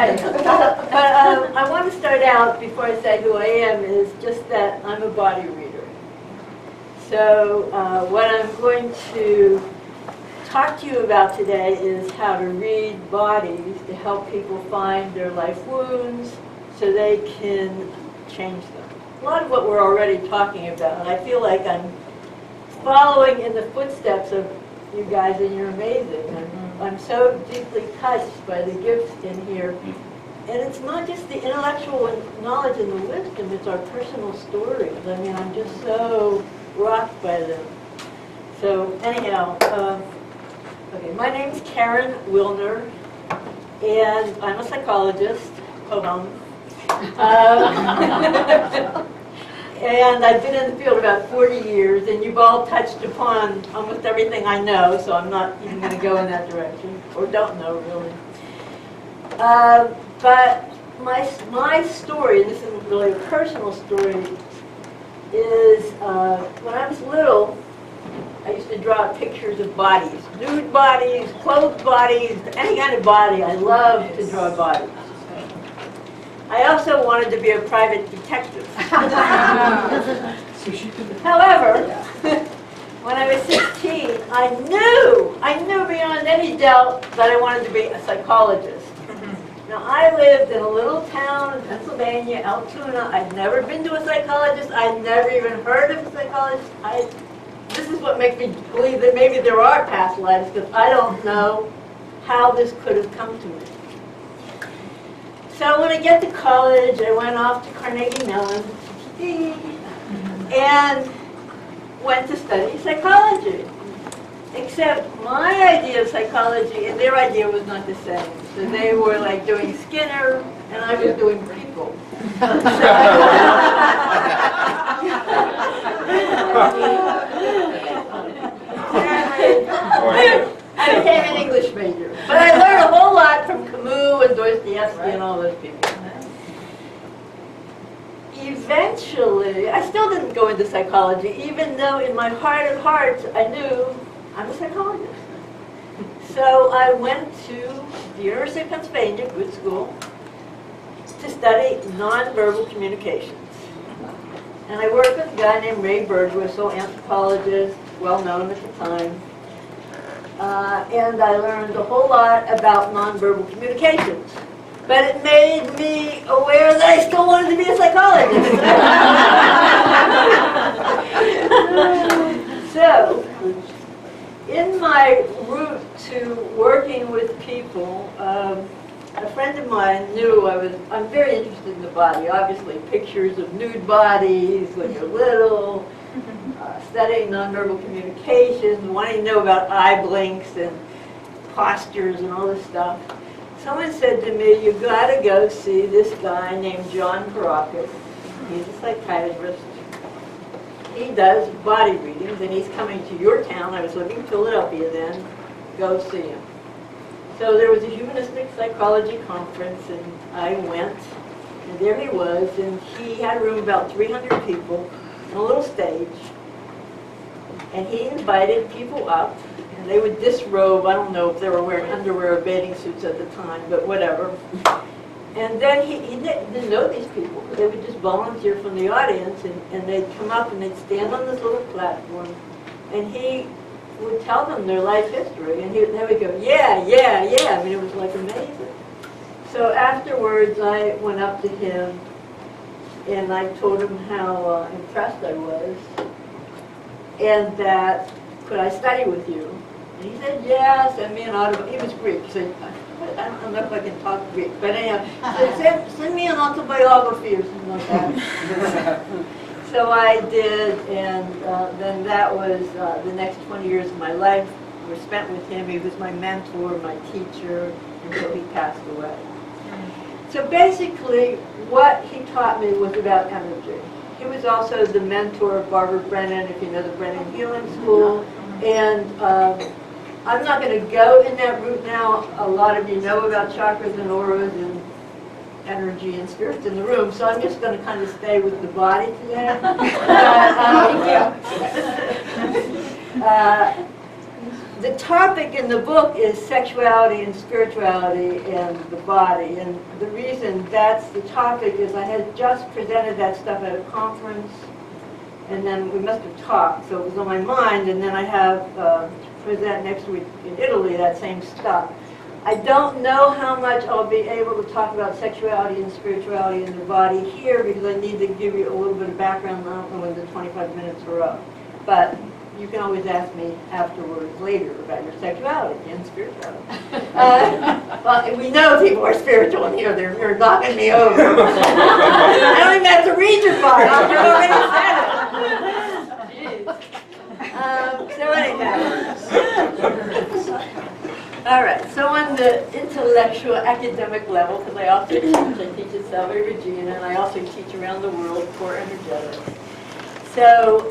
I want to start out, before I say who I am, is just that I'm a body reader. So what I'm going to talk to you about today is how to read bodies to help people find their life wounds so they can change them. A lot of what we're already talking about, I feel like I'm following in the footsteps of you guys, and you're amazing. I'm so deeply touched by the gifts in here. And it's not just the intellectual knowledge and the wisdom, it's our personal stories. I mean, I'm just so rocked by them. So anyhow, okay, my name's Karen Wilner, and I'm a psychologist. Hold on. And I've been in the field about 40 years, and you've all touched upon almost everything I know, so I'm not even going to go in that direction, or don't know, really. But my story, and this isn't really a personal story, is when I was little, I used to draw pictures of bodies, nude bodies, clothed bodies, any kind of body. I loved to draw bodies. I also wanted to be a private detective. However, when I was 16, I knew beyond any doubt that I wanted to be a psychologist. Now, I lived in a little town in Pennsylvania, Altoona. I'd never been to a psychologist. I'd never even heard of a psychologist. This is what makes me believe that maybe there are past lives, because I don't know how this could have come to me. So when I get to college, I went off to Carnegie Mellon and went to study psychology. Except my idea of psychology and their idea was not the same. So they were like doing Skinner, and I was doing people. I became an English major. But I learned a whole lot from Camus and Dostoevsky and all those people. Eventually, I still didn't go into psychology, even though in my heart of hearts I knew I'm a psychologist. So I went to the University of Pennsylvania, good school, to study nonverbal communications. And I worked with a guy named Ray Birdwhistle, anthropologist, well known at the time. And I learned a whole lot about nonverbal communications. But it made me aware that I still wanted to be a psychologist. So, in my route to working with people, a friend of mine knew I'm very interested in the body. Obviously, pictures of nude bodies when you're little, studying nonverbal communications, wanting to know about eye blinks and postures and all this stuff. Someone said to me, "You got to go see this guy named John Caracas. He's a psychiatrist. He does body readings, and he's coming to your town." I was living in Philadelphia then. Go see him. So there was a humanistic psychology conference, and I went, and there he was, and he had a room of about 300 people on a little stage, and he invited people up, and they would disrobe. I don't know if they were wearing underwear or bathing suits at the time, but whatever. And then he didn't know these people. They would just volunteer from the audience, and they'd come up and they'd stand on this little platform, and he would tell them their life history, and they would go, yeah, yeah, yeah. I mean, it was like amazing. So afterwards, I went up to him, and I told him how impressed I was, and that, could I study with you? And he said, yeah, send me an autobiography. He was Greek, so I don't know if I can talk Greek, but anyhow, he said, send me an autobiography or something like that. So I did, and then that was the next 20 years of my life were spent with him. He was my mentor, my teacher, until he passed away. So basically, what he taught me was about energy. He was also the mentor of Barbara Brennan, if you know the Brennan Healing School. And I'm not going to go in that route now. A lot of you know about chakras and auras and energy and spirits in the room, so I'm just going to kind of stay with the body today. the topic in the book is sexuality and spirituality and the body. And the reason that's the topic is I had just presented that stuff at a conference, and then we must have talked, so it was on my mind, and then I have to present next week in Italy that same stuff. I don't know how much I'll be able to talk about sexuality and spirituality in the body here, because I need to give you a little bit of background. I don't know when the 25 minutes are up. But you can always ask me afterwards, later, about your sexuality and spirituality. Well, we know people are spiritual in here. They're knocking me over. I don't even have to read your file. You already said it. So anyhow. All right, so on the intellectual academic level, because I also teach at Salve Regina, and I also teach around the world core energetics. So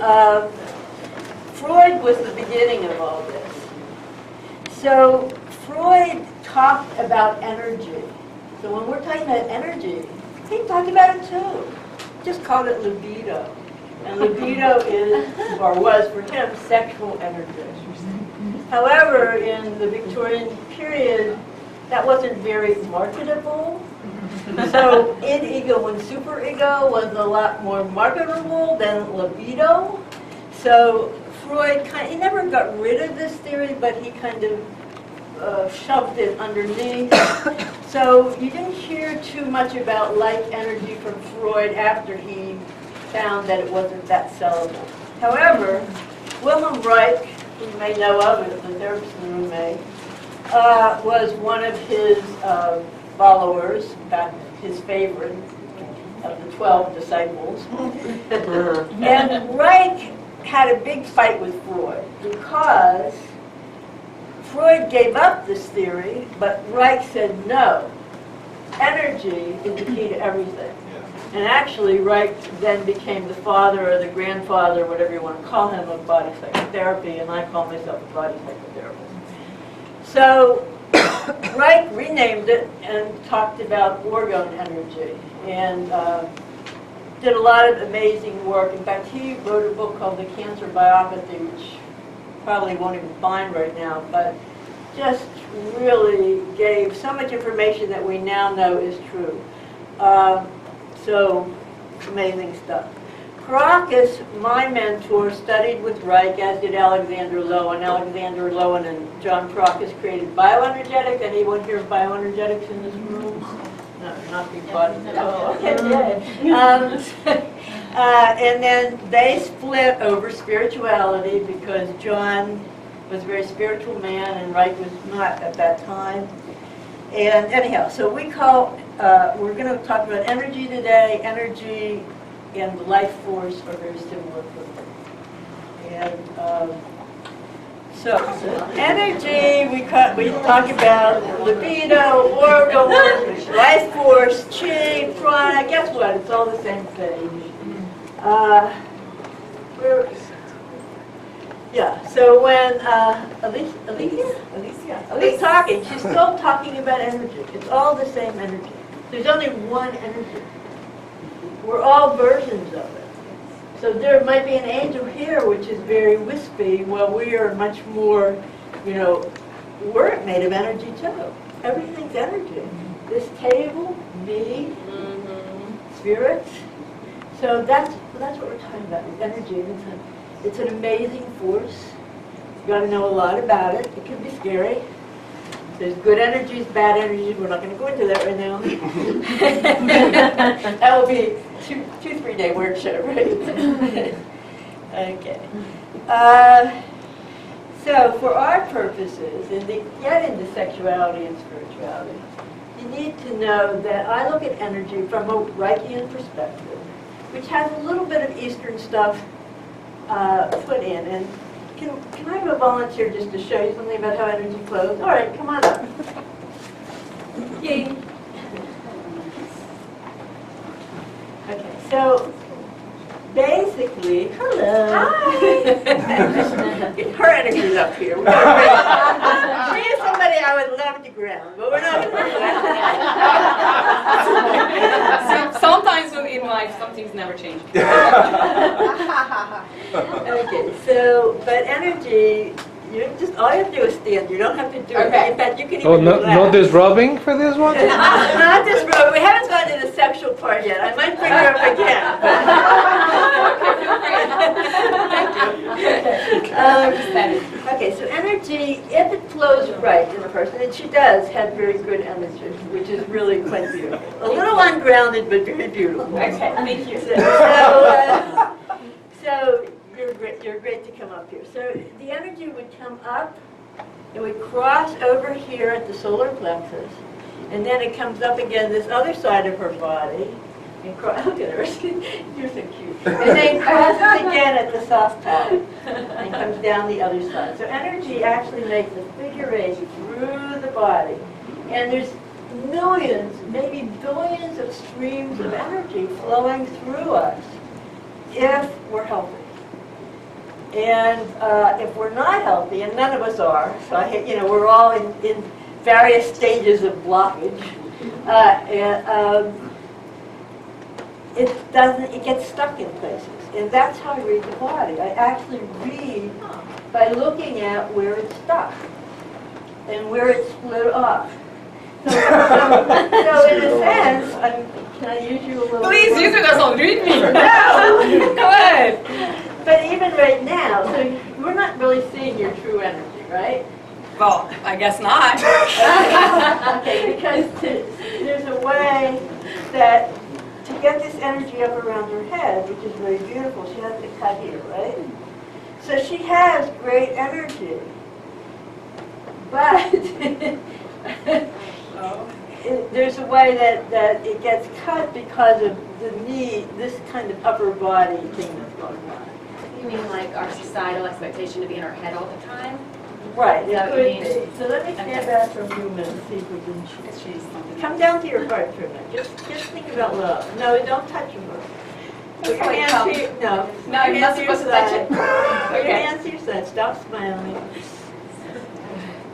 Freud was the beginning of all this. So Freud talked about energy. So when we're talking about energy, he talked about it too. Just called it libido. And libido is, or was for him, sexual energy. However, in the Victorian period, that wasn't very marketable. So id-ego and superego was a lot more marketable than libido. So Freud, he never got rid of this theory, but he kind of shoved it underneath. So you didn't hear too much about like energy from Freud after he found that it wasn't that sellable. However, Wilhelm Reich, who you may know of, the therapist in the room may, was one of his followers, in fact, his favorite of the 12 disciples. And Reich had a big fight with Freud because Freud gave up this theory, but Reich said no. Energy is the key to everything. And actually, Reich then became the father or the grandfather, whatever you want to call him, of body psychotherapy, and I call myself a body psychotherapist. So Reich renamed it and talked about orgone energy, and did a lot of amazing work. In fact, he wrote a book called The Cancer Biopathy, which probably won't even find right now, but just really gave so much information that we now know is true. So, amazing stuff. Caracas, my mentor, studied with Reich, as did Alexander Lowen. Alexander Lowen and John Caracas created bioenergetics. Anyone here of bioenergetics in this room? No, not big body. Oh, okay, yay. And then they split over spirituality because John was a very spiritual man and Reich was not at that time. And anyhow, so we're going to talk about energy today. Energy and the life force are very similar for me. And so energy, we talk about libido, orgone, life force, chi, prana. Guess what? It's all the same thing. Yeah, so when Alicia's talking, she's still talking about energy. It's all the same energy. There's only one energy. We're all versions of it. So there might be an angel here which is very wispy, while we are much more, we're made of energy too. Everything's energy. This table, me, spirit. So that's what we're talking about, is energy. It's an amazing force. You've got to know a lot about it. It can be scary. There's good energies, bad energies. We're not going to go into that right now. That will be a 2-3 day workshop, right? Okay. So for our purposes, and to get into sexuality and spirituality, you need to know that I look at energy from a Reichian perspective, which has a little bit of Eastern stuff put in. And can I have a volunteer just to show you something about how energy flows? All right, come on up. Yay. Okay, so basically, hello. Hi. Her energy's up here. She is somebody I would love to ground, but we're not going to do that. Sometimes in life, some things never change. Okay, so, but energy, You just, all you have to do is stand, you don't have to do Okay. it. In fact, you can Oh, even no, relax. no this rubbing for this one? Not this room, we haven't gotten to the sexual part yet, I might bring her up again. Okay, so energy, if it flows right in a person, and she does have very good energy, which is really quite beautiful. A little ungrounded, but very beautiful. Okay, thank you. So you're great to come up here. So the energy would come up, it would cross over here at the solar plexus, and then it comes up again this other side of her body, and look at her, you're so cute. And then crosses again at the soft palate, and comes down the other side. So energy actually makes a figure eight through the body, and there's millions, maybe billions of streams of energy flowing through us if we're healthy. And if we're not healthy, and none of us are, so we're all in various stages of blockage, it gets stuck in places. And that's how I read the body. I actually read by looking at where it's stuck and where it's split off. So in a sense, can I use you a little Please bit? use it as a read me. No! Go ahead. But even right now, so we're not really seeing your true energy, right? Well, I guess not. Okay, because there's a way that to get this energy up around her head, which is very beautiful, she has to cut here, right? So she has great energy. But there's a way that it gets cut because of the need, this kind of upper body thing that's going on. You mean like our societal expectation to be in our head all the time? Right, Is that it what you could mean? be. So let me stand Okay. back for a few minutes, see if we can come down to your heart for a minute. Just think about love. No, don't touch your heart. Put your Like hands come. to your, no. No, Put you're your not hands to your supposed to touch side. it. Put your Okay. hands to your side. Stop smiling.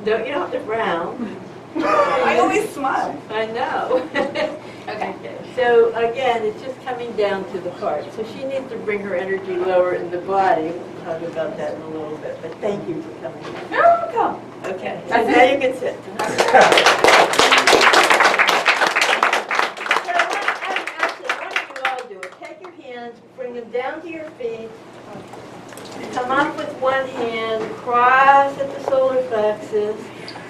You don't have to frown. I always smile. I know. Okay. So again, it's just coming down to the heart. So she needs to bring her energy lower in the body. We'll talk about that in a little bit. But thank you for coming. You're welcome. Okay. So That's now it? you can sit. Actually, why don't you all do it? Take your hands, bring them down to your feet. Come up with one hand, cross at the solar plexus.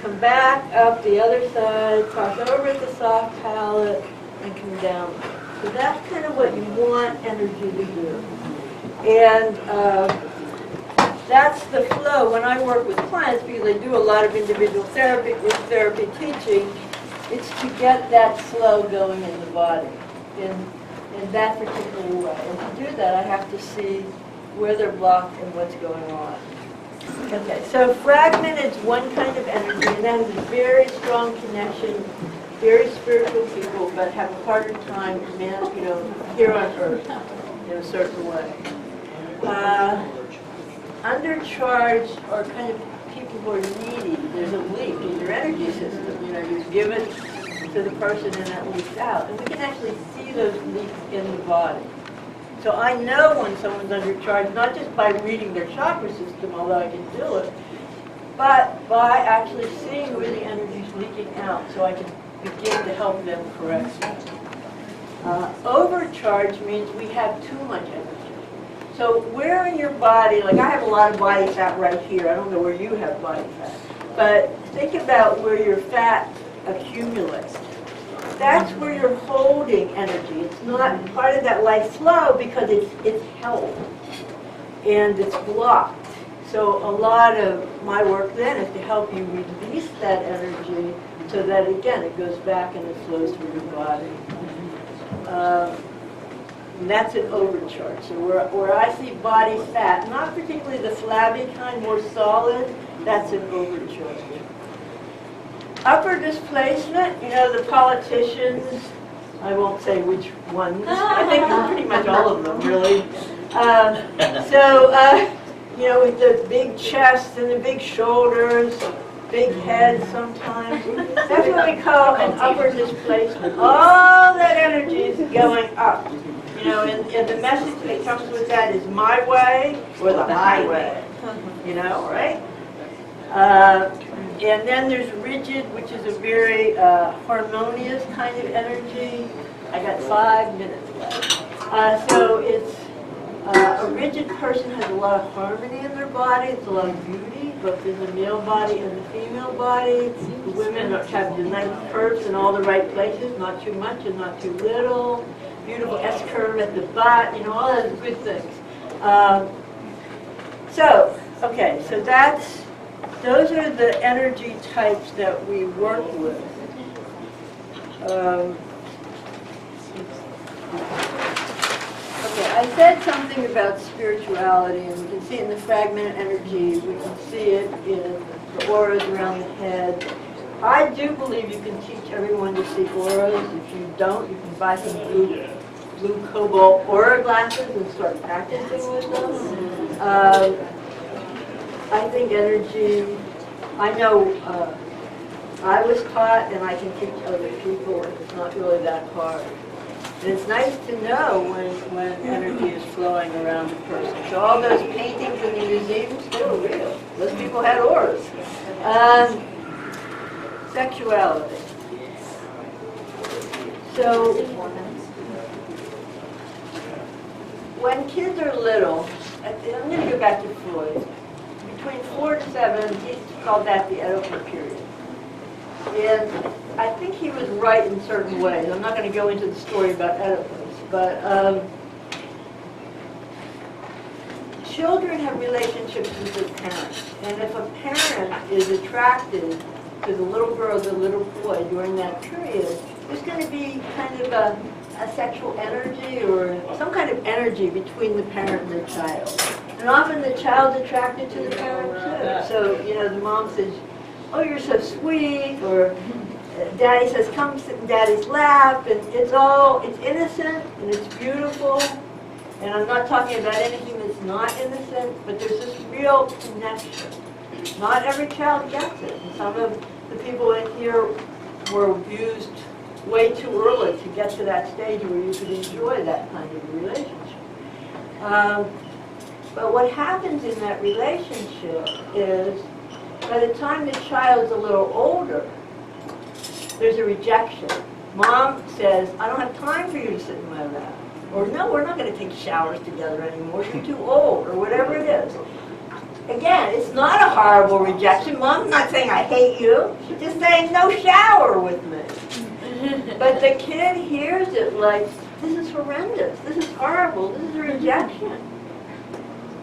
Come back up the other side, cross over at the soft palate, and come down. So that's kind of what you want energy to do. And that's the flow. When I work with clients, because I do a lot of individual therapy, group therapy teaching, it's to get that flow going in the body in that particular way. And to do that, I have to see where they're blocked and what's going on. Okay, so fragment is one kind of energy, and that is a very strong connection. Very spiritual people, but have a harder time, here on earth in a certain way. Undercharged are kind of people who are needy. There's a leak in your energy system. You give it to the person and that leaks out. And we can actually see those leaks in the body. So I know when someone's undercharged, not just by reading their chakra system, although I can do it, but by actually seeing where the energy's leaking out so I can begin to help them correct it. Overcharge means we have too much energy. So where in your body, like I have a lot of body fat right here. I don't know where you have body fat. But think about where your fat accumulates. That's where you're holding energy. It's not part of that life flow because it's held and it's blocked. So a lot of my work then is to help you release that energy so that, again, it goes back and it flows through your body. And that's an overcharge. So where I see body fat, not particularly the flabby kind, more solid, that's an overcharge. Upper displacement, the politicians, I won't say which ones, I think pretty much all of them, really. With the big chest and the big shoulders, big head sometimes, that's what we call an upper displacement. All that energy is going up. And the message that comes with that is my way or the highway, right? And then there's rigid, which is a very harmonious kind of energy. I got 5 minutes left. So it's a rigid person has a lot of harmony in their body. It's a lot of beauty, both in the male body and the female body. The women have the nice curves in all the right places, not too much and not too little. Beautiful S-curve at the butt, all those good things. Okay, so those are the energy types that we work with. Okay, I said something about spirituality, and we can see it in the fragmented energy, we can see it in the auras around the head. I do believe you can teach everyone to see auras. If you don't, you can buy some blue cobalt aura glasses and start practicing with them. I think energy, I know I was taught and I can teach other people, and it's not really that hard. And it's nice to know when energy is flowing around a person. So all those paintings in the museums, they were real. Those people had auras. Sexuality. So when kids are little, I'm going to go back to Freud. Between 4 to 7, he called that the Oedipal period. And I think he was right in certain ways. I'm not going to go into the story about Oedipus, but children have relationships with their parents. And if a parent is attracted to the little girl or the little boy during that period, there's going to be kind of a sexual energy or some kind of energy between the parent and the child. And often the child's attracted to the parent too. So, the mom says, "Oh, you're so sweet," or Daddy says, "Come sit in Daddy's lap," and it's innocent and it's beautiful. And I'm not talking about anything that's not innocent, but there's this real connection. Not every child gets it. And some of the people in here were abused way too early to get to that stage where you could enjoy that kind of relationship. But what happens in that relationship is, by the time the child's a little older, there's a rejection. Mom says, "I don't have time for you to sit in my lap." Or, "No, we're not going to take showers together anymore. You're too old," or whatever it is. Again, it's not a horrible rejection. Mom's not saying, "I hate you." She's just saying, "No shower with me." But the kid hears it like, "This is horrendous. This is horrible. This is a rejection."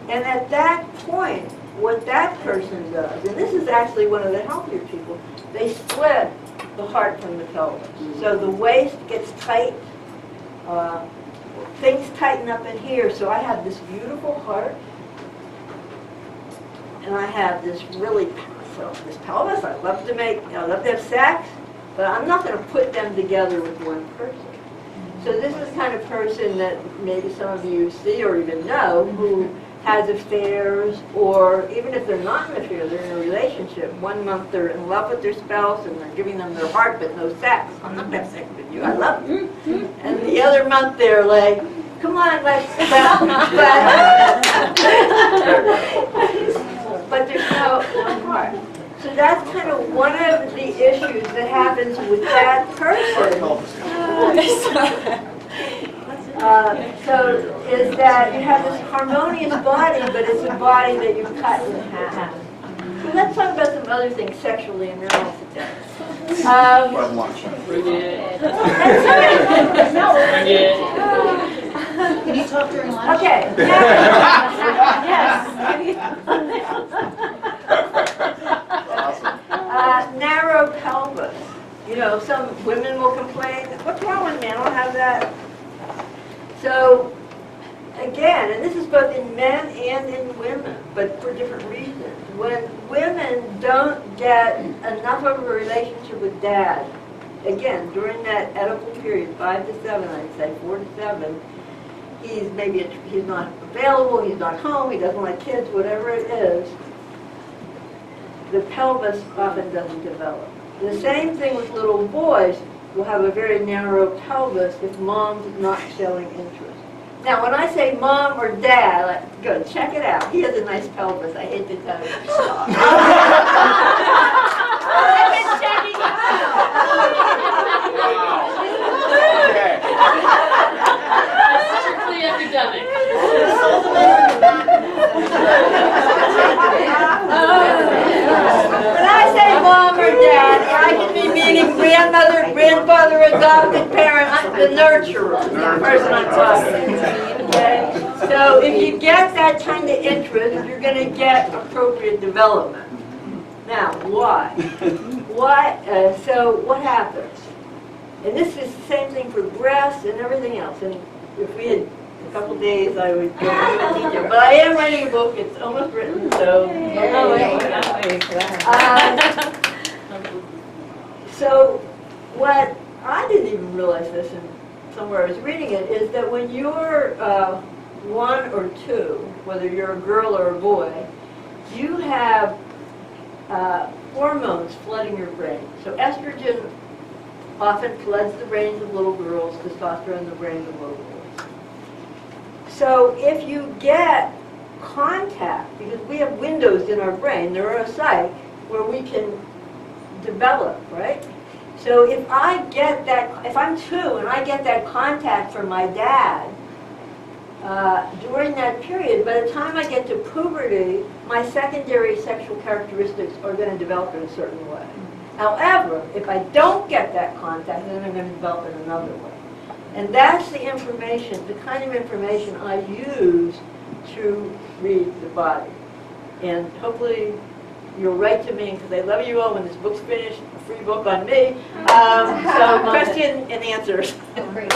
And at that point, what that person does, and this is actually one of the healthier people, they split the heart from the pelvis. So the waist gets tight, things tighten up in here. So I have this beautiful heart, and I have this this pelvis. I love to have sex, but I'm not going to put them together with one person. So this is the kind of person that maybe some of you see or even know who has affairs, or even if they're not in an affair, they're in a relationship. 1 month they're in love with their spouse and they're giving them their heart but no sex. I'm not going to have sex with you, I love you. And the other month they're like, "Come on, let's but there's no heart. So that's kind of one of the issues that happens with that person. So is that you have this harmonious body, but it's a body that you've cut in half. So let's talk about some other things sexually, and then I'll sit down. Bring it. Can you talk during lunch? Okay. Narrow pelvis. Some women will complain, "What's wrong with me? I don't have that." So, again, and this is both in men and in women, but for different reasons. When women don't get enough of a relationship with Dad, again, during that Oedipal period, 5 to 7, I'd say, 4 to 7, he's not available, he's not home, he doesn't like kids, whatever it is, the pelvis often doesn't develop. The same thing with little boys will have a very narrow pelvis if mom's not showing interest. Now, when I say mom or dad, like, good, check it out. He has a nice pelvis, I hate to tell you. I've been checking it Strictly academic. When I say mom or dad, I can be meaning grandmother, grandfather, adopted parent, I'm the nurturer, the person I'm talking to. Okay? So if you get that kind of interest, you're going to get appropriate development. Now, why? So what happens? And this is the same thing for breasts and everything else. And if we had a couple days, I would go into detail. But I am writing a book. It's almost written, so. So what I didn't even realize this, and somewhere I was reading it, is that when you're 1 or 2, whether you're a girl or a boy, you have hormones flooding your brain. So estrogen often floods the brains of little girls, testosterone the brains of little boys. So if you get contact, because we have windows in our brain, neuropsych, where we can develop, right? So if I get that, if I'm 2 and I get that contact from my dad, during that period, by the time I get to puberty, my secondary sexual characteristics are going to develop in a certain way. However, if I don't get that contact, then they're going to develop in another way. And that's the information, the kind of information I use to read the body. And hopefully you'll write to me, because I love you all when this book's finished, a free book on me. So question and answers. Great.